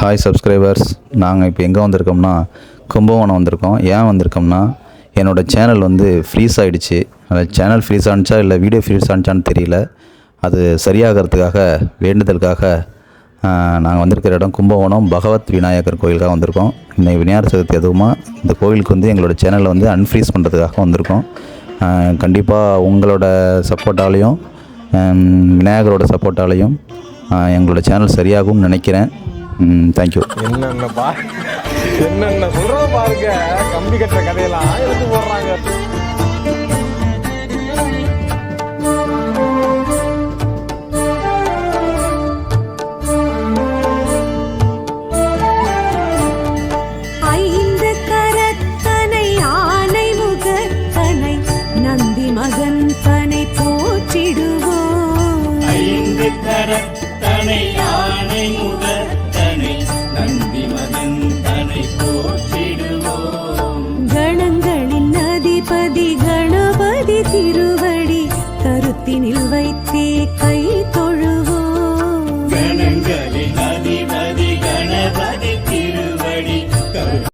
Hi subscribers, நாங்கள் இப்போ எங்கே வந்திருக்கோம்னா கும்பகோணம் வந்திருக்கோம். ஏன் வந்திருக்கோம்னா என்னோடய சேனல் வந்து ஃப்ரீஸ் ஆகிடுச்சு. அந்த சேனல் ஃப்ரீஸ் ஆனிச்சா இல்லை வீடியோ ஃப்ரீஸ் ஆனிச்சான்னு தெரியல. அது சரியாகிறதுக்காக வேண்டுதலுக்காக நாங்கள் வந்திருக்கிற இடம் கும்பகோணம் பகவத் விநாயகர் கோயிலுக்காக வந்திருக்கோம். இன்னைக்கு விநாயகர் சதுர்த்தி அதுவுமா இந்த கோயிலுக்கு வந்து எங்களோட சேனலை வந்து அன்ஃப்ரீஸ் பண்ணுறதுக்காக வந்திருக்கோம். கண்டிப்பாக உங்களோட சப்போர்ட்டாலையும் விநாயகரோட சப்போர்ட்டாலையும் எங்களோட சேனல் சரியாகும்னு நினைக்கிறேன். தேங்க்யூ. என்னென்ன சொல்கிறத பாருங்க, கம்பி கட்டுற கதையெல்லாம் எடுத்து போடுறாங்க. கணங்களின் அதிபதி கணபதி திருவடி கருத்தினில் வைத்தே கை தொழுவோம்.